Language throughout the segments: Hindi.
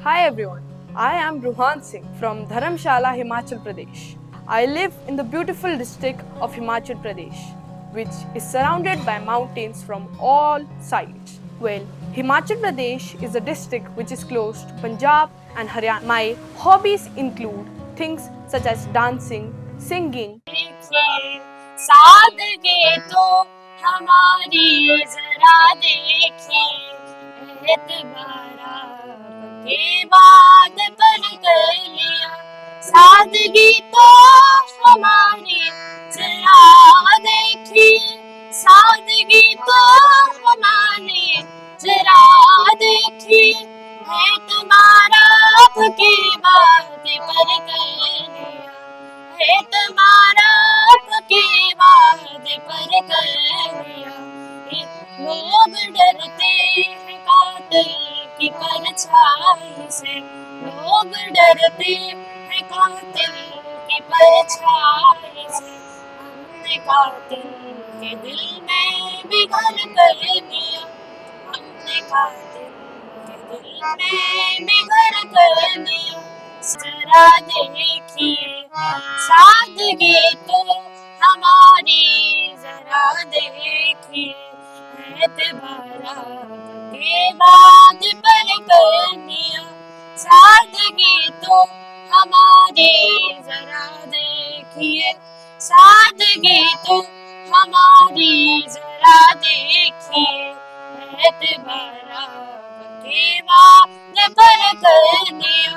Hi everyone, I am Ruhan Singh from Dharamshala, Himachal Pradesh. I live in the beautiful district of Himachal Pradesh, which is surrounded by mountains from all sides. Well, Himachal Pradesh is a district which is close to Punjab and Haryana. My hobbies include things such as dancing, singing. सादगी तो हमारी जरा देखिए एतबारा के बाद पर कर लिया सादगी तो हमारी जरा देखिए सादगी तो हमारी जरा देखिए है तुम्हारा आपके बाद पर कर लिया है तुम्हारा आपके बाद पर कर लिया लोग डरते हैं कातिल की परछाई से लोग डरते हैं कातिल की परछाई से हमने कातिल के दिल में भी घर कर दिया हमने कातिल के दिल में भी घर कर दिया जरा देखिए सादगी तो हमारी जरा देखिए एतबारा के बाद पर कर दिया सादगी तो हमारी जरा देखिए सादगी तो हमारी जरा देखिए एतबारा के बाद पर कर दिया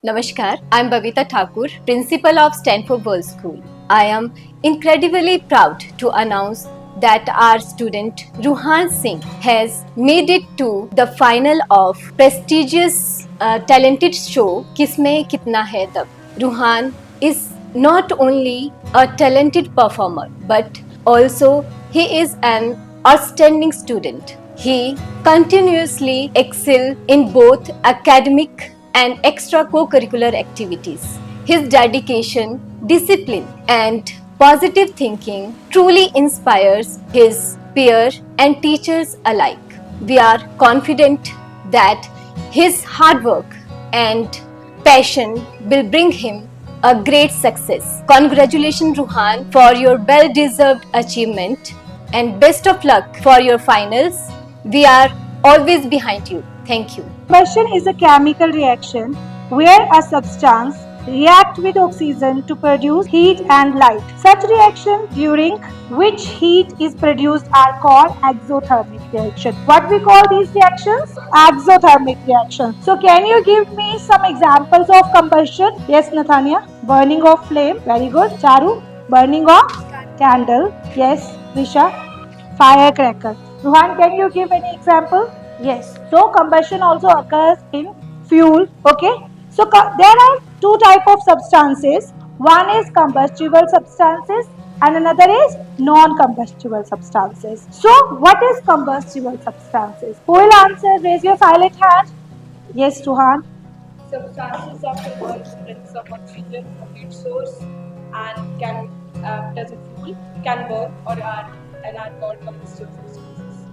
Namaskar, I am Bavita Thakur, Principal of Stanford World School. I am incredibly proud to announce that our student Ruhan Singh has made it to the final of prestigious talented show Kisme Kitna Hai Tab. Ruhan is not only a talented performer but also he is an outstanding student. He continuously excels in both academic and extra co-curricular activities. His dedication, discipline, and positive thinking truly inspires his peers and teachers alike. We are confident that his hard work and passion will bring him a great success. Congratulations, Ruhan, for your well deserved achievement and best of luck for your finals. We are always behind you. Thank you. Combustion is a chemical reaction where a substance reacts with oxygen to produce heat and light. Such reactions during which heat is produced are called exothermic reaction. What we call these reactions? Exothermic reactions. So can you give me some examples of combustion? Yes, Nathania. Burning of flame. Very good. Charu. Burning of candle. Yes, Risha. Firecracker. Ruhan, can you give any example? Yes. So combustion also occurs in fuel. Okay. So there are two type of substances. One is combustible substances and another is non-combustible substances. So what is combustible substances? Who will answer? Raise your silent hand. Yes, Ruhan. Substances of the world springs of oxygen from its source and can act as a fuel, can burn or are and are called combustible substances.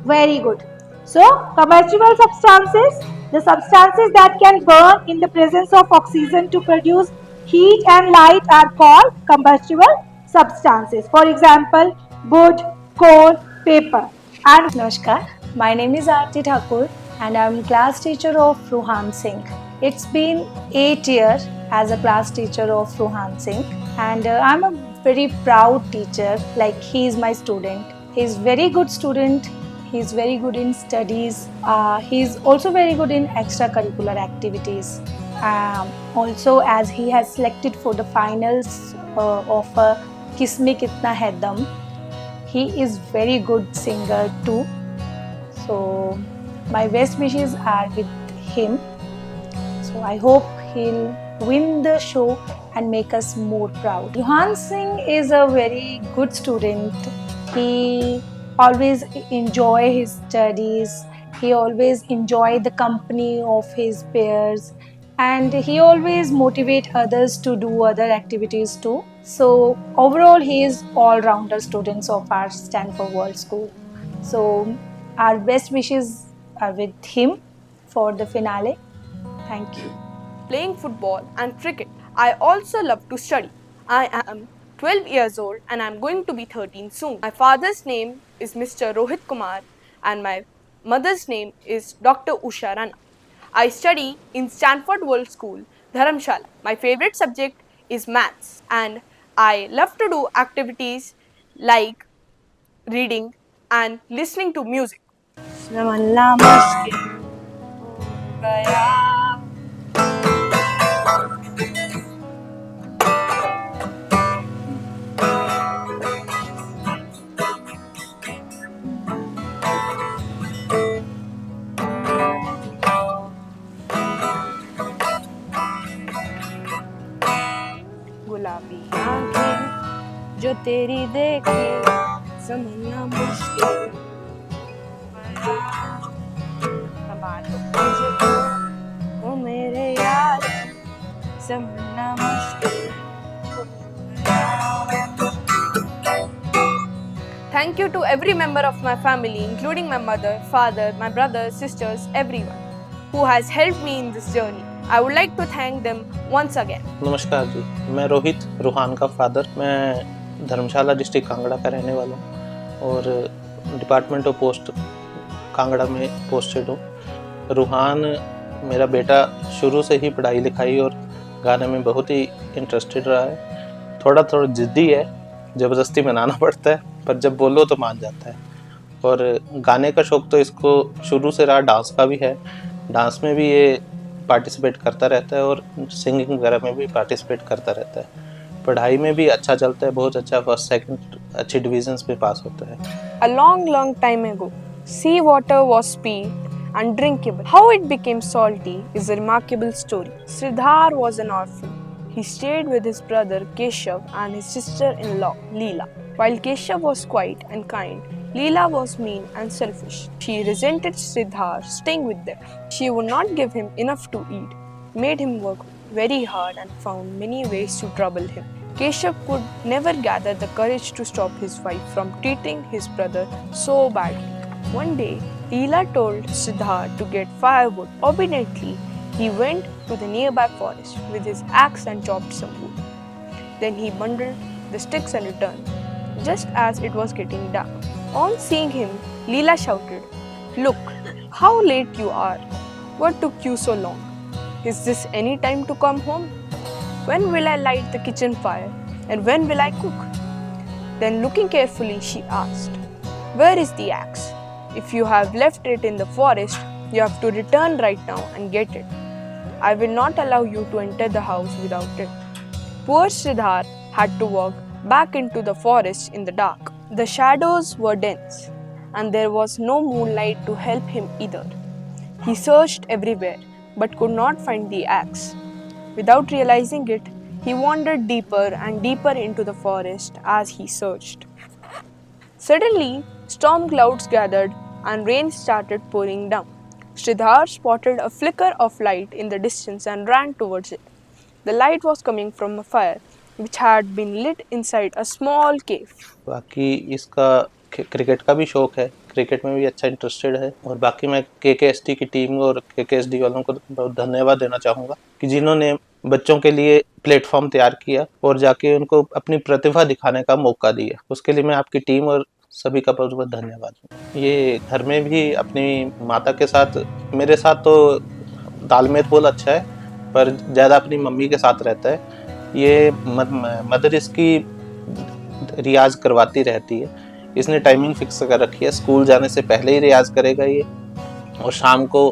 Very good. So, combustible substances, the substances that can burn in the presence of oxygen to produce heat and light are called combustible substances. For example, wood, coal, paper. And Namaskar, my name is Aarti Thakur and I am class teacher of Ruhan Singh. It's been 8 years as a class teacher of Ruhan Singh and I'm a very proud teacher, like he is my student. He is very good student, he is very good in studies, he is also very good in extracurricular activities. Also as he has selected for the finals of Kisme Kitna Hai Dam. He is very good singer too. So my best wishes are with him. So I hope he'll win the show and make us more proud. Ruhan Singh is a very good student. He always enjoy his studies. He always enjoy the company of his peers. And he always motivate others to do other activities too. So overall, he is all-rounder students of our Stanford World School. So our best wishes are with him for the finale. Thank you. Playing football and cricket. I also love to study. I am 12 years old and I am going to be 13 soon. My father's name is Mr. Rohit Kumar and my mother's name is Dr. Usha Rana. I study in Stanford World School, Dharamshala. My favorite subject is maths and I love to do activities like reading and listening to music. समझना मुश्किल हो गया गुलाबी आंखें जो तेरी देखे समझना मुश्किल समा लो मुझको ओ मेरे यार समझना मुश्किल Thank you to every member of my family, including my mother, father, my brothers, sisters, everyone who has helped me in this journey. I would like to thank them once again. नमस्कार जी, मैं रोहित रूहान का फादर। मैं धर्मशाला डिस्ट्रिक्ट कांगड़ा का रहने वाला हूँ और डिपार्टमेंट ऑफ पोस्ट कांगड़ा में पोस्टेड हूँ। रूहान मेरा बेटा शुरू से ही पढ़ाई लिखाई और गाने में बहुत ही इंटरेस्टेड रहा है। थोड़ा ज़िद्दी है, ज़बरदस्ती मनाना पड़ता है, पर जब बोलो तो मान जाता है। और गाने का शौक़ तो इसको शुरू से रहा, डांस का भी है। डांस में भी ये पार्टिसिपेट करता रहता है और सिंगिंग वगैरह में भी पार्टिसिपेट करता रहता है। पढ़ाई में भी अच्छा चलता है, बहुत अच्छा, फर्स्ट सेकंड अच्छी डिविजन्स पे पास होता है। A long, long time ago, sea water was sweet and drinkable. How it became salty is a remarkable story. Sridhar was an orphan. He stayed with his brother Keshav and his sister-in-law Leela. While Keshav was quiet and kind, Leela was mean and selfish. She resented Sridhar staying with them. She would not give him enough to eat, made him work very hard and found many ways to trouble him. Keshav could never gather the courage to stop his wife from treating his brother so badly. One day, Leela told Sridhar to get firewood. Obediently, he went to the nearby forest with his axe and chopped some wood. Then he bundled the sticks and returned, just as it was getting dark. On seeing him, Leela shouted, "Look, how late you are! What took you so long? Is this any time to come home? When will I light the kitchen fire? And when will I cook?" Then, looking carefully, she asked, "Where is the axe? If you have left it in the forest, you have to return right now and get it. I will not allow you to enter the house without it." Poor Sridhar had to walk back into the forest in the dark. The shadows were dense, and there was no moonlight to help him either. He searched everywhere, but could not find the axe. Without realizing it, he wandered deeper and deeper into the forest as he searched. Suddenly, storm clouds gathered and rain started pouring down. Sridhar spotted a flicker of light in the distance and ran towards it. The light was coming from a fire which had been lit inside a small cave. बाकी इसका क्रिकेट का भी शौक है, क्रिकेट में भी अच्छा इंटरेस्टेड है। और बाकी मैं KKST की टीम और KKSD वालों को बहुत धन्यवाद देना चाहूँगा कि जिन्होंने बच्चों के लिए प्लेटफॉर्म तैयार किया और जाके उनको अपनी प्रतिभा दिखाने का मौका दिया। उसके लिए मैं आपकी टीम और सभी का बहुत बहुत धन्यवाद। ये घर में भी अपनी माता के साथ, मेरे साथ तो तालमेल बहुत अच्छा है, पर ज़्यादा अपनी मम्मी के साथ रहता है। ये मदर इसकी रियाज करवाती रहती है। इसने टाइमिंग फिक्स कर रखी है, स्कूल जाने से पहले ही रियाज करेगा ये, और शाम को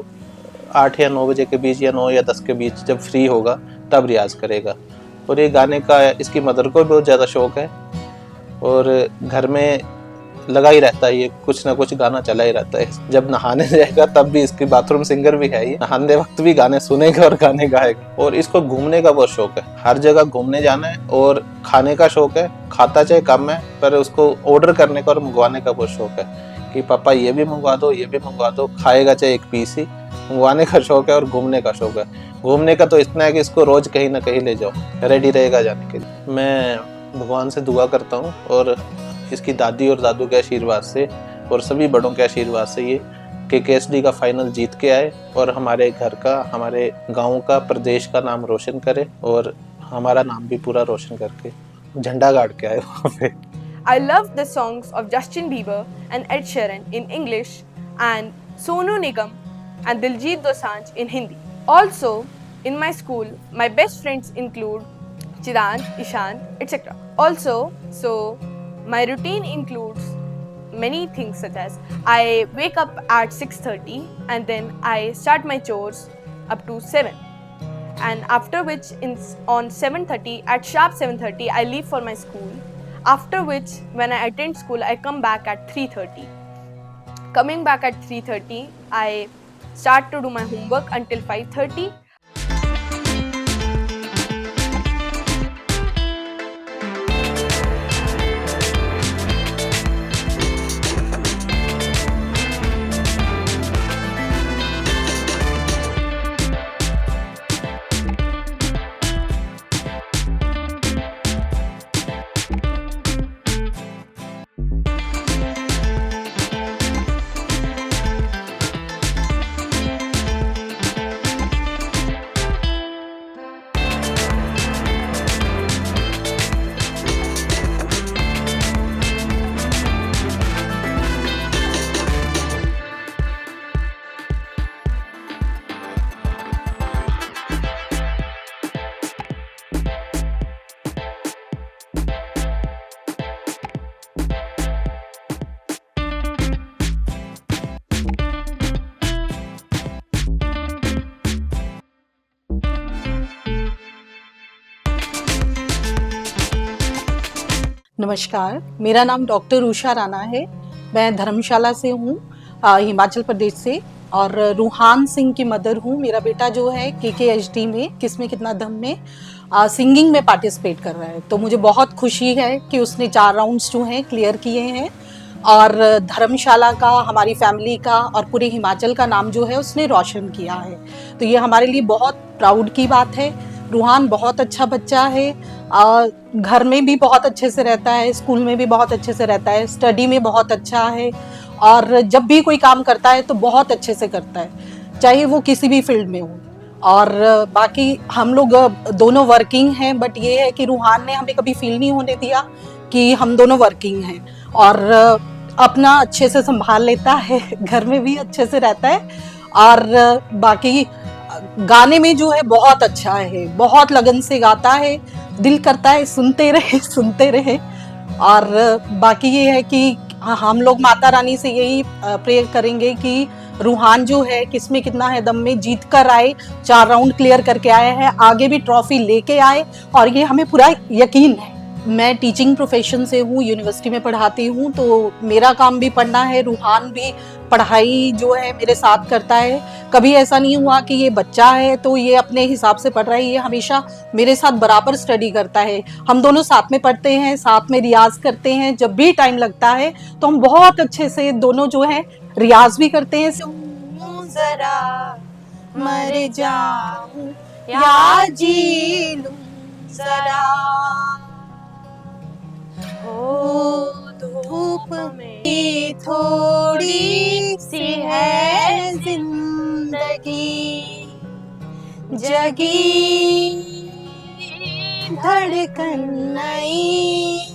8 या 9 बजे के बीच या 9 या 10 के बीच जब फ्री होगा तब रियाज करेगा। और ये गाने का इसकी मदर को बहुत ज़्यादा शौक है और घर में लगा ही रहता है, ये कुछ ना कुछ गाना चला ही रहता है। जब नहाने जाएगा तब भी इसकी बाथरूम सिंगर भी है, ये नहाने वक्त भी गाने सुनेगा और गाने गाएगा। और इसको घूमने का बहुत शौक है, हर जगह घूमने जाना है। और खाने का शौक है, खाता चाहे कम है पर उसको ऑर्डर करने का और मंगवाने का बहुत शौक है कि पापा ये भी मंगवा दो, ये भी मंगवा दो। खाएगा चाहे एक पीस ही, मंगवाने का शौक है और घूमने का शौक है। घूमने का तो इतना है कि इसको रोज कहीं ना कहीं ले जाओ, रेडी रहेगा जाने के लिए। मैं भगवान से दुआ करता हूँ और इसकी दादी और दादू के आशीर्वाद से और सभी बड़ों के आशीर्वाद से ये KKSD का फाइनल जीत के आए और हमारे घर का, हमारे गांव का, प्रदेश का नाम रोशन करे और हमारा नाम भी पूरा रोशन करके झंडा गाड़ के आए वहाँ पे। I love the songs of Justin Bieber and Ed Sheeran in English and Sonu Nigam and Diljit Dosanjh in Hindi. Also, in my school, my best friends include Chirag, Ishan, etc. Also, my routine includes many things such as I wake up at 6:30 and then I start my chores up to 7. And after which on 7:30, at sharp 7:30, I leave for my school. After which, when I attend school, I come back at 3:30. Coming back at 3:30, I start to do my homework until 5:30. नमस्कार, मेरा नाम डॉक्टर उषा राणा है। मैं धर्मशाला से हूँ, हिमाचल प्रदेश से, और रूहान सिंह की मदर हूँ। मेरा बेटा जो है KKHD में किसमें कितना दम में सिंगिंग में पार्टिसिपेट कर रहा है। तो मुझे बहुत खुशी है कि उसने 4 राउंड्स जो हैं क्लियर किए हैं, और धर्मशाला का, हमारी फैमिली का और पूरे हिमाचल का नाम जो है उसने रोशन किया है। तो ये हमारे लिए बहुत प्राउड की बात है। रूहान बहुत अच्छा बच्चा है, घर में भी बहुत अच्छे से रहता है, स्कूल में भी बहुत अच्छे से रहता है, स्टडी में बहुत अच्छा है, और जब भी कोई काम करता है तो बहुत अच्छे से करता है, चाहे वो किसी भी फील्ड में हो। और बाकी हम लोग दोनों वर्किंग हैं, बट ये है कि रूहान ने हमें कभी फील नहीं होने दिया कि हम दोनों वर्किंग हैं, और अपना अच्छे से संभाल लेता है, घर में भी अच्छे से रहता है। और बाकी गाने में जो है बहुत अच्छा है, बहुत लगन से गाता है, दिल करता है सुनते रहे सुनते रहे। और बाकी ये है कि हम लोग माता रानी से यही प्रे करेंगे कि रूहान जो है किसमें कितना है दम में जीत कर आए, 4 राउंड क्लियर करके आया है, आगे भी ट्रॉफी लेके आए, और ये हमें पूरा यकीन है। मैं टीचिंग प्रोफेशन से हूँ, यूनिवर्सिटी में पढ़ाती हूँ, तो मेरा काम भी पढ़ना है, रूहान भी पढ़ाई जो है मेरे साथ करता है। कभी ऐसा नहीं हुआ कि ये बच्चा है तो ये अपने हिसाब से पढ़ रहा है, ये हमेशा मेरे साथ बराबर स्टडी करता है। हम दोनों साथ में पढ़ते हैं, साथ में रियाज करते हैं, जब भी टाइम लगता है तो हम बहुत अच्छे से दोनों जो है रियाज भी करते हैं। जरा मर जाऊं या जी लूं जरा, हो धूप में थोड़ी सी है जिंदगी, जगी धड़कन नई,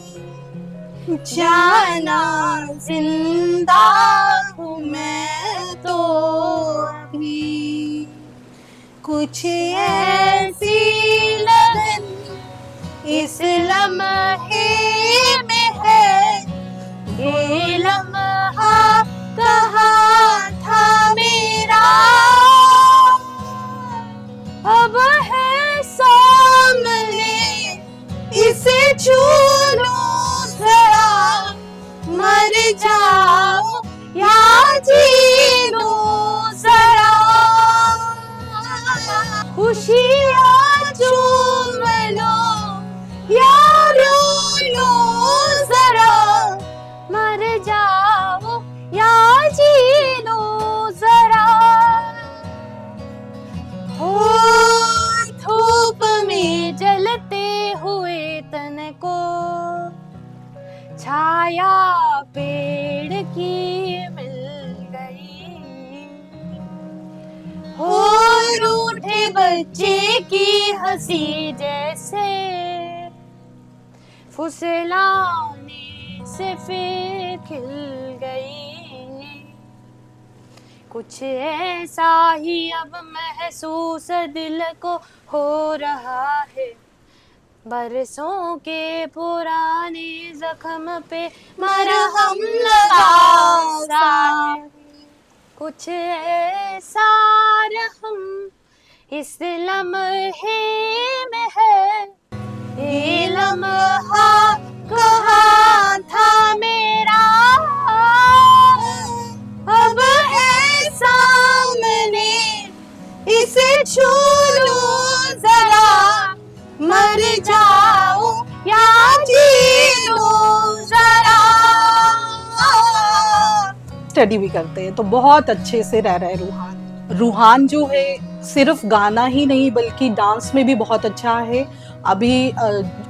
जाना जिंदा हूँ मैं तो अभी, कुछ ऐसी लगन इस लम्हे में है, ये लम्हा कहाँ था मेरा, अब है सामने इसे छू लूं जरा, मर जाऊं या जी लूं जरा, खुशियाँ चूम लो या रो लो जरा, मर जाओ या जी लो जरा, हो धूप में जलते हुए तन को छाया पेड़ की मिल गई, हो रूठे बच्चे की हंसी जैसे फुसलाने से फिर खिल गई, कुछ ऐसा ही अब महसूस दिल को हो रहा है, बरसों के पुराने जख्म पे मरहम लगा है, कुछ ऐसा रहम इस लम्हे में है, ये लम्हा कहाँ था मेरा, अब है सामने इसे छू लूं जरा, मर जाऊं या जी लूं जरा। स्टडी भी करते हैं, तो बहुत अच्छे से रह रहे हैं रूहान। रूहान जो है सिर्फ गाना ही नहीं बल्कि डांस में भी बहुत अच्छा है। अभी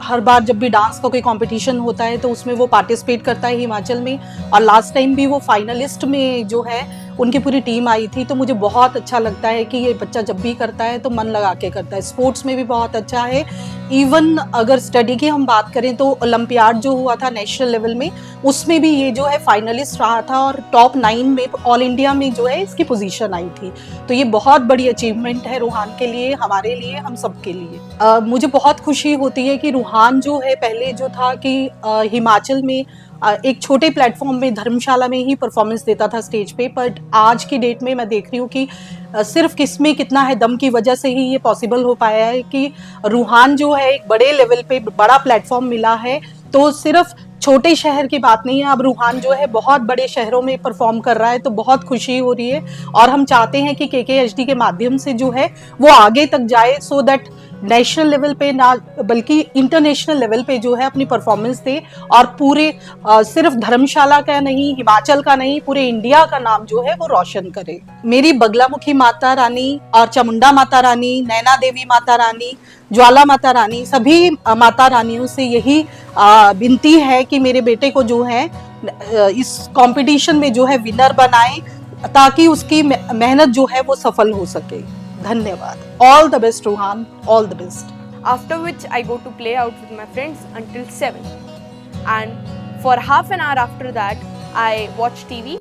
हर बार जब भी डांस का कोई कंपटीशन होता है तो उसमें वो पार्टिसिपेट करता है हिमाचल में, और लास्ट टाइम भी वो फाइनलिस्ट में जो है उनकी पूरी टीम आई थी। तो मुझे बहुत अच्छा लगता है कि ये बच्चा जब भी करता है तो मन लगा के करता है। स्पोर्ट्स में भी बहुत अच्छा है। इवन अगर स्टडी की हम बात करें तो ओलंपियाड जो हुआ था नेशनल लेवल में, उसमें भी ये जो है फाइनलिस्ट रहा था और टॉप 9 में ऑल इंडिया में जो है इसकी पोजीशन आई थी। तो ये बहुत बड़ी अचीवमेंट है रूहान के लिए, हमारे लिए, हम सब के लिए। मुझे बहुत खुशी होती है कि रूहान जो है पहले जो था कि हिमाचल में एक छोटे प्लेटफॉर्म में धर्मशाला में ही परफॉर्मेंस देता था स्टेज पे, बट आज की डेट में मैं देख रही हूँ कि सिर्फ किसमें कितना है दम की वजह से ही ये पॉसिबल हो पाया है कि रूहान जो है एक बड़े लेवल पे बड़ा प्लेटफॉर्म मिला है। तो सिर्फ छोटे शहर की बात नहीं है, अब रूहान जो है बहुत बड़े शहरों में परफॉर्म कर रहा है, तो बहुत खुशी हो रही है। और हम चाहते हैं कि KKHD के माध्यम से जो है वो आगे तक जाए, सो दैट नेशनल लेवल पे ना बल्कि इंटरनेशनल लेवल पे जो है अपनी परफॉर्मेंस दे, और पूरे सिर्फ धर्मशाला का नहीं, हिमाचल का नहीं, पूरे इंडिया का नाम जो है वो रोशन करे। मेरी बगलामुखी माता रानी और चामुंडा माता रानी, नैना देवी माता रानी, ज्वाला माता रानी, सभी माता रानियों से यही विनती है कि मेरे बेटे को जो है इस कंपटीशन में जो है विनर बनाए, ताकि उसकी मेहनत जो है वो सफल हो सके। धन्यवाद। All the best Ruhan, all the best. After which I go to play out with my friends until 7. And for half an hour after that, I watch TV.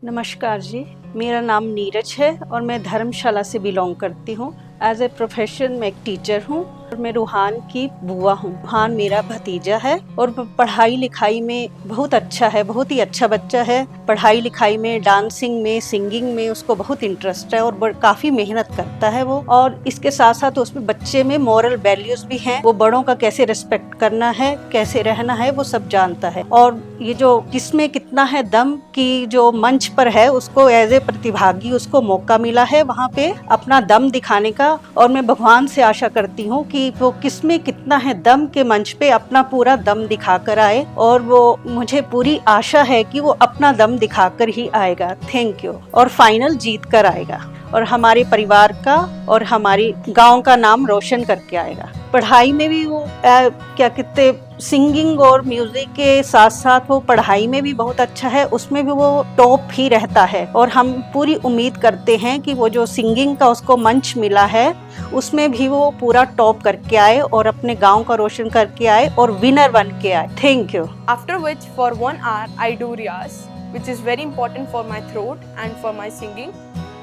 नमस्कार जी, मेरा नाम नीरज है और मैं धर्मशाला से बिलोंग करती हूँ। एज ए प्रोफेशन मैं एक टीचर हूँ और मैं रूहान की बुआ हूँ। रूहान मेरा भतीजा है और पढ़ाई लिखाई में बहुत अच्छा है, बहुत ही अच्छा बच्चा है। पढ़ाई लिखाई में, डांसिंग में, सिंगिंग में उसको बहुत इंटरेस्ट है और काफ़ी मेहनत करता है वो। और इसके साथ साथ उसमें बच्चे में मॉरल वैल्यूज भी हैं। वो बड़ों का कैसे रिस्पेक्ट करना है, कैसे रहना है, वो सब जानता है। और ये जो किसमें कितना है दम की जो मंच पर है, उसको एज ए प्रतिभागी उसको मौका मिला है वहाँ पे अपना दम दिखाने का। और मैं भगवान से आशा करती हूँ कि वो किसमें कितना है दम के मंच पे अपना पूरा दम दिखा कर आए, और वो मुझे पूरी आशा है कि वो अपना दम दिखाकर ही आएगा। Thank you. और फाइनल जीत कर आएगा और हमारे परिवार का और हमारे गांव का नाम रोशन करके आएगा। पढ़ाई में भी वो क्या कहते, सिंगिंग और म्यूजिक के साथ साथ वो पढ़ाई में भी बहुत अच्छा है, उसमें भी वो टॉप ही रहता है। और हम पूरी उम्मीद करते हैं कि वो जो सिंगिंग का उसको मंच मिला है उसमें भी वो पूरा टॉप करके आए और अपने गांव का रोशन करके आए और विनर बन के आए। Thank you. After which for 1 hour I do riyaz, which is very important for my throat and for my singing.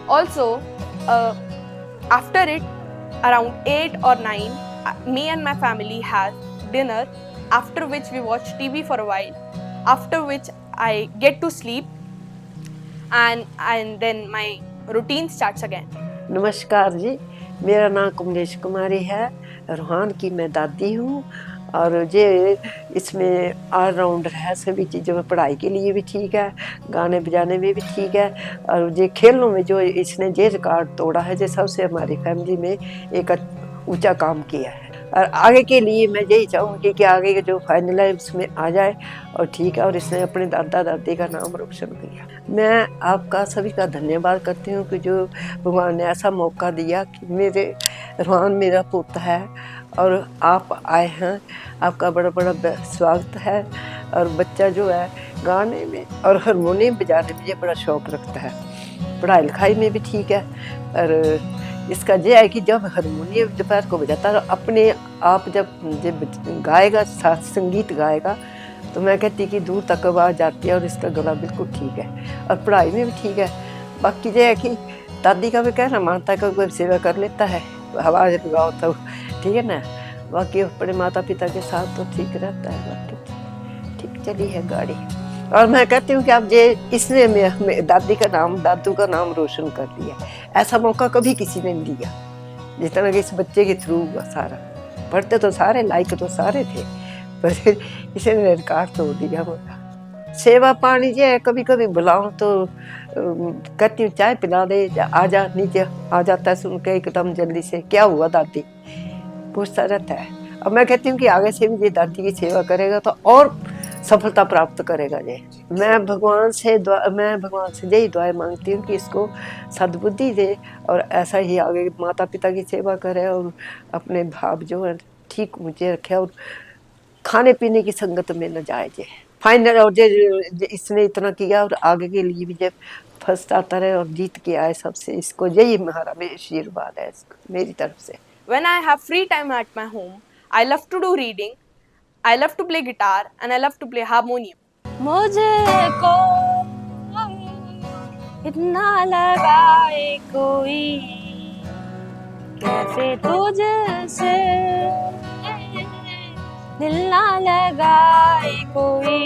Also, after it, around 8 or 9, me and my family have dinner, after which we watch TV for a while, after which I get to sleep, and then my routine starts again. नमस्कार जी, मेरा नाम कमलेश कुमारी है। रूहान की मैं दादी हूँ और ये इसमें ऑलराउंडर है, सभी चीज़ों में, पढ़ाई के लिए भी ठीक है, गाने बजाने में भी ठीक है, और ये खेलों में जो इसने ये रिकॉर्ड तोड़ा है, जो सबसे हमारी फैमिली में एक ऊंचा काम किया है। और आगे के लिए मैं यही चाहूँगी कि आगे के जो फाइनल है उसमें आ जाए और ठीक है, और इसने अपने दादा दादी का नाम रोशन किया। मैं आपका सभी का धन्यवाद करती हूँ कि जो भगवान ने ऐसा मौका दिया कि मेरे रूहान मेरा पुत्र है और आप आए हैं। आपका बड़ा बड़ा स्वागत है। और बच्चा जो है गाने में और हारमोनियम बजाने में ये बड़ा शौक़ रखता है, पढ़ाई लिखाई में भी ठीक है, और इसका ये है कि जब हारमोनियम दोपहर को बजाता है अपने आप जब गाएगा संगीत गाएगा तो मैं कहती कि दूर तक आवाज़ जाती है और इसका गला बिल्कुल ठीक है और पढ़ाई में भी ठीक है। बाकी ये है कि दादी का भी कहना मानता है कि कोई सेवा कर लेता है आवाज़ लगाओ तो ठीक है ना। बाकी अपने माता पिता के साथ तो ठीक रहता है। बाकी ठीक चली है गाड़ी। और मैं कहती हूँ कि अब ये इसने दादी का नाम दादू का नाम रोशन कर दिया। ऐसा मौका कभी किसी ने नहीं दिया जिस तरह कि इस बच्चे के थ्रू हुआ सारा। पढ़ते तो सारे लायक तो सारे थे पर इसने रिकॉर्ड तोड़ दिया मौका। सेवा पानी ये कभी कभी बुलाऊं तो कहती हूँ चाय पिला दे आ जा नीचे आ जाता है सुन के एकदम जल्दी से क्या हुआ दादी पूछता रहता है। अब मैं कहती हूँ कि आगे से भी ये दादी की सेवा करेगा तो और सफलता प्राप्त करेगा। ये मैं भगवान से यही दुआएं मांगती हूँ कि इसको सद्बुद्धि दे और ऐसा ही आगे माता पिता की सेवा करे और अपने भाव जो है ठीक ऊँचे रखे और खाने पीने की संगत में न जाए। जे फाइनल और जे इसने इतना किया और आगे के लिए भी जब फर्स्ट आता रहे और जीत के आए सबसे, इसको यही हमारा आशीर्वाद है मेरी तरफ से। When I have free time at my home, I love to do reading, I love to play guitar and I love to play harmonium. मुझको इतना लगाए कोई कैसे तुझसे दिल ना लगाए कोई।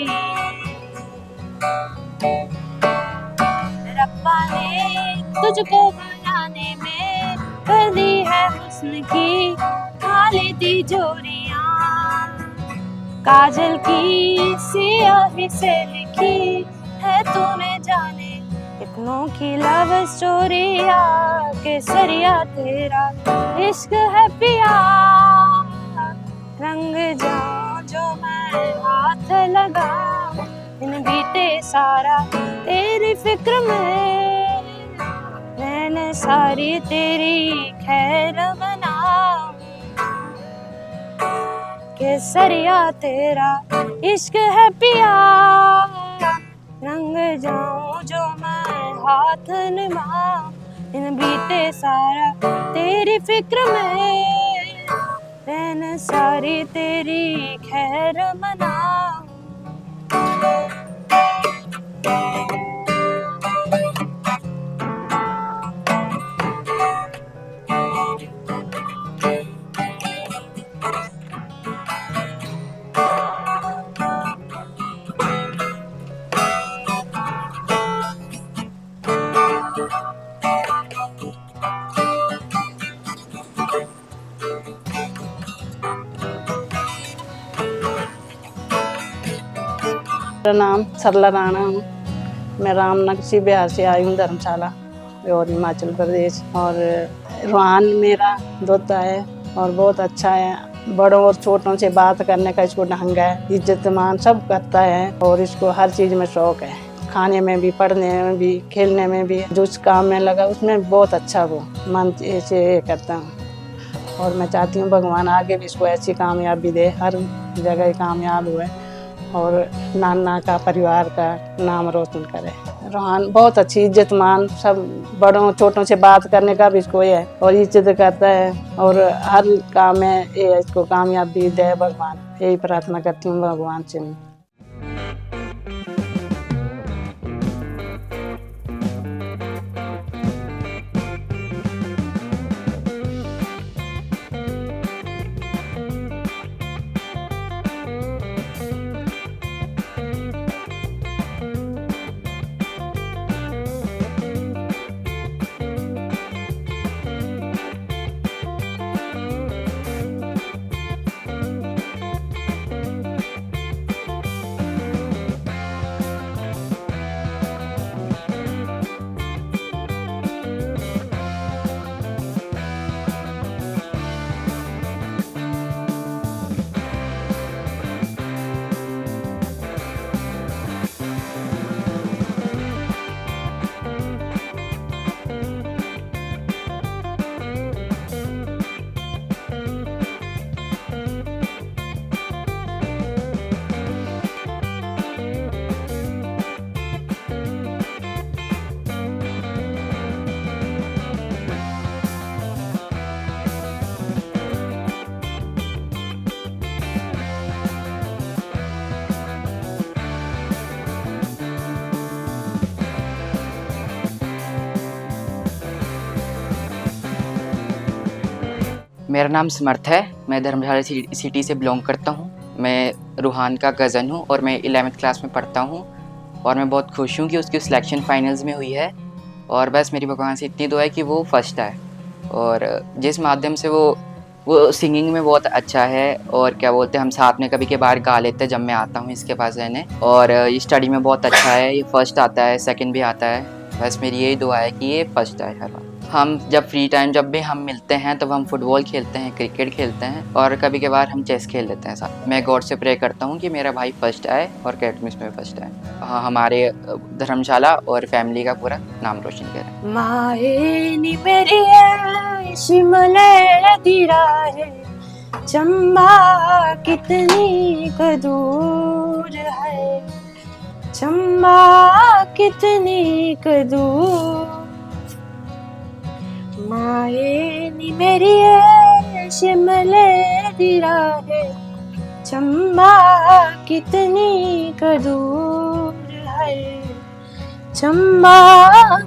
रब्बा ने तुझको बनाने में कर दी है हुस्न की काली तिजोरियां, काजल की सियाही से लिखी है तूने जाने इतनों की लव स्टोरिया। केसरिया तेरा इश्क है पिया, रंग जाऊं जो मैं हाथ लगा इन बीते सारा तेरी फिक्र में। मैंने सारी तेरी खैर बना केसरिया तेरा इश्क है पिया, रंग जाऊं जो मैं हाथ निभा इन बीते सारा तेरी फिक्र में। रहन सारी तेरी खैर मना। मेरा नाम सरला राणा हूँ। मैं रामनगर से बिहार से आई हूँ धर्मशाला और हिमाचल प्रदेश। और रूहान मेरा दोता है और बहुत अच्छा है। बड़ों और छोटों से बात करने का इसको ढंग है, इज्जत मान सब करता है और इसको हर चीज़ में शौक है। खाने में भी, पढ़ने में भी, खेलने में भी, जो उस काम में लगा उसमें बहुत अच्छा वो मन से करता हूँ। और मैं चाहती हूँ भगवान आगे भी इसको ऐसी कामयाबी दे, हर जगह कामयाब हुए और नाना का परिवार का नाम रोशन करे। रूहान बहुत अच्छी इज्जतमान, सब बड़ों छोटों से बात करने का भी इसको है और इज्जत करता है और हर काम में ये इसको कामयाबी दे भगवान, यही प्रार्थना करती हूँ भगवान से। मेरा नाम समर्थ है। मैं धर्मशाला सिटी से बिलोंग करता हूँ। मैं रूहान का कज़न हूँ और मैं 11th क्लास में पढ़ता हूँ और मैं बहुत खुश हूँ कि उसकी सिलेक्शन फाइनल्स में हुई है और बस मेरी भगवान से इतनी दुआ है कि वो फर्स्ट आए और जिस माध्यम से वो सिंगिंग में बहुत अच्छा है और क्या बोलते हैं, हम साथ में कभी के बाहर गा लेते हैं जब मैं आता हूँ इसके पास रहने, और ये स्टडी में बहुत अच्छा है। ये फर्स्ट आता है, सेकंड भी आता है। बस मेरी यही दुआ है कि ये फर्स्ट आए हर बार। हम जब फ्री टाइम जब भी हम मिलते हैं तब हम फुटबॉल खेलते हैं, क्रिकेट खेलते हैं और कभी कभार हम चेस खेल लेते हैं साथ। मैं गॉड से प्रे करता हूँ कि मेरा भाई फर्स्ट आए और अकेडमिक्स में फर्स्ट आए, हमारे धर्मशाला और फैमिली का पूरा नाम रोशन करें। माए नी मेरी है शिमले दिरा है, चम्बा कितनी दूर है, चम्बा कितनी दूर। माए नी मेरी है शिमले दिरा है, चम्बा कितनी दूर है, चम्बा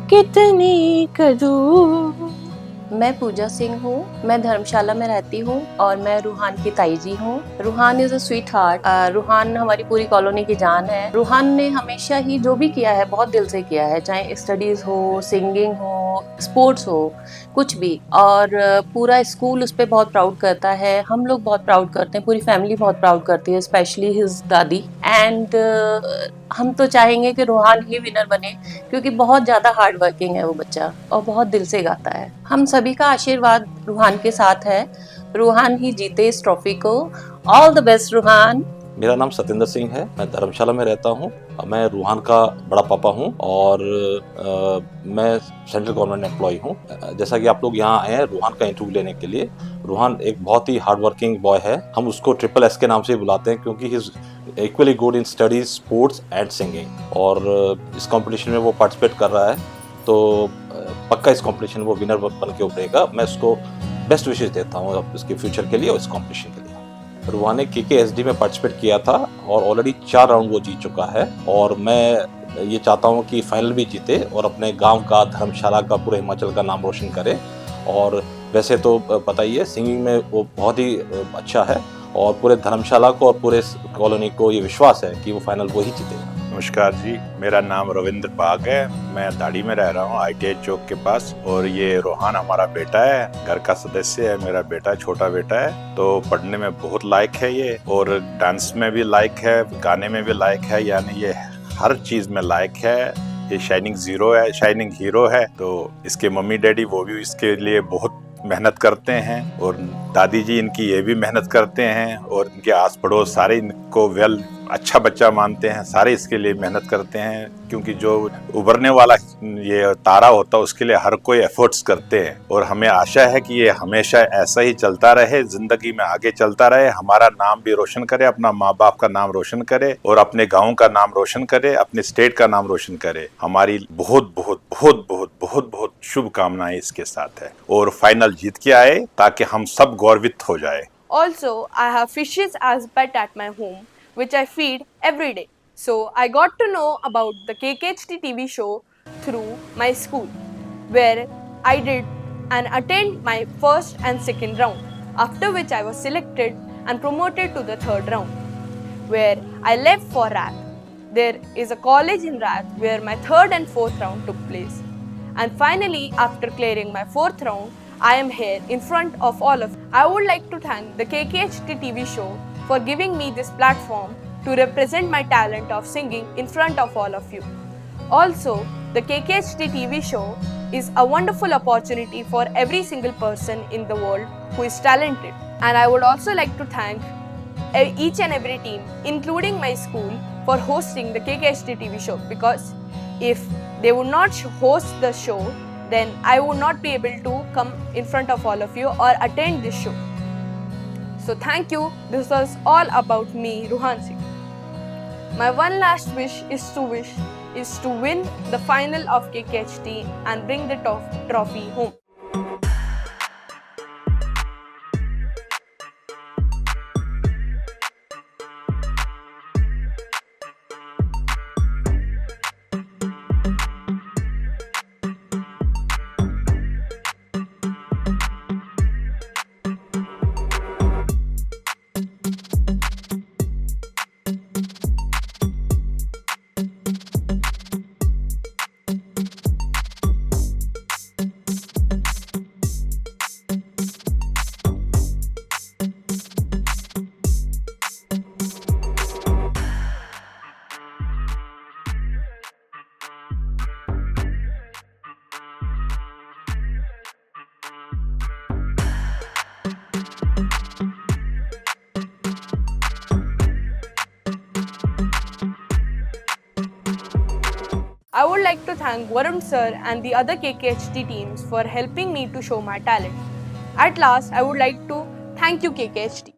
कितनी दूर। मैं पूजा सिंह हूँ। मैं धर्मशाला में रहती हूँ और मैं रूहान की ताई जी हूँ। Ruhan is a sweetheart. Ruhan हमारी पूरी कॉलोनी की जान है। रूहान ने हमेशा ही जो भी किया है बहुत दिल से किया है, चाहे स्टडीज़ हो, सिंगिंग हो, स्पोर्ट्स हो, कुछ भी। और पूरा स्कूल उस पर बहुत प्राउड करता है, हम लोग बहुत प्राउड करते हैं, पूरी फैमिली बहुत प्राउड करती है, स्पेशली हिज दादी। एंड हम तो चाहेंगे कि रूहान ही विनर बने क्योंकि बहुत ज़्यादा हार्ड वर्किंग है वो बच्चा और बहुत दिल से गाता है। हम सभी का आशीर्वाद रूहान के साथ है। रूहान ही जीते इस ट्रॉफी को। All the best Ruhan. मेरा नाम सतेंद्र सिंह है। मैं धर्मशाला में रहता हूँ। मैं रूहान का बड़ा पापा हूँ और मैं सेंट्रल गवर्नमेंट एम्प्लॉय हूँ। जैसा कि आप लोग यहाँ आए हैं रूहान का इंटरव्यू लेने के लिए। रूहान एक बहुत ही हार्ड वर्किंग बॉय है। हम उसको ट्रिपल एस के नाम से बुलाते हैं क्योंकि he is equally good in studies, sports and singing. और इस कंपटीशन में वो पार्टिसिपेट कर रहा है तो पक्का इस कंपटीशन वो विनर बन के उभरेगा। मैं उसको बेस्ट विशेष देता हूँ इसके फ्यूचर के लिए और इस कंपटीशन के लिए। रूहान ने KKSD में पार्टिसिपेट किया था और ऑलरेडी 4 राउंड वो जीत चुका है और मैं ये चाहता हूँ कि फाइनल भी जीते और अपने गांव का, धर्मशाला का, पूरे हिमाचल का नाम रोशन करे। और वैसे तो पता ही है सिंगिंग में वो बहुत ही अच्छा है और पूरे धर्मशाला को और पूरे कॉलोनी को ये विश्वास है कि वो फाइनल वो ही जीतेगा। नमस्कार जी, मेरा नाम रविंद्र बाग है। मैं दाड़ी में रह रहा हूँ, ITI चौक के पास। और ये रूहान हमारा बेटा है, घर का सदस्य है। मेरा बेटा छोटा बेटा है, तो पढ़ने में बहुत लायक है ये, और डांस में भी लायक है, गाने में भी लायक है, यानी ये हर चीज में लायक है। ये शाइनिंग हीरो है। तो इसके मम्मी डैडी वो भी इसके लिए बहुत मेहनत करते हैं और दादी जी इनकी ये भी मेहनत करते हैं और इनके आस पड़ोस सारे इनको अच्छा बच्चा मानते हैं। सारे इसके लिए मेहनत करते हैं क्योंकि जो उभरने वाला ये तारा होता है उसके लिए हर कोई एफर्ट्स करते हैं। और हमें आशा है कि ये हमेशा ऐसा ही चलता रहे, जिंदगी में आगे चलता रहे, हमारा नाम भी रोशन करे, अपना माँ बाप का नाम रोशन करे और अपने गाँव का नाम रोशन करे, अपने स्टेट का नाम रोशन करे। हमारी बहुत बहुत बहुत बहुत बहुत बहुत शुभकामनाएं इसके साथ है और फाइनल जीत के आए ताकि हम सब गौरवित हो जाए। Also, I have fishes as pet at my home, which I feed every day. So I got to know about the KKHT TV show through my school, where I did and attained my first and second round, after which I was selected and promoted to the third round, where I left for Rath. There is a college in Rath where my third and fourth round took place. And finally, after clearing my fourth round, I am here in front of all of you. I would like to thank the KKHT TV show for giving me this platform to represent my talent of singing in front of all of you. Also, the KKHT TV show is a wonderful opportunity for every single person in the world who is talented. And I would also like to thank each and every team, including my school, for hosting the KKHT TV show, because if they would not host the show, then I would not be able to come in front of all of you or attend this show. So thank you. This was all about me, Ruhan Singh. My one last wish is to win the final of KKHT and bring the trophy home. thank Varun sir and the other KKHT teams for helping me to show my talent. At last, I would like to thank you KKHT.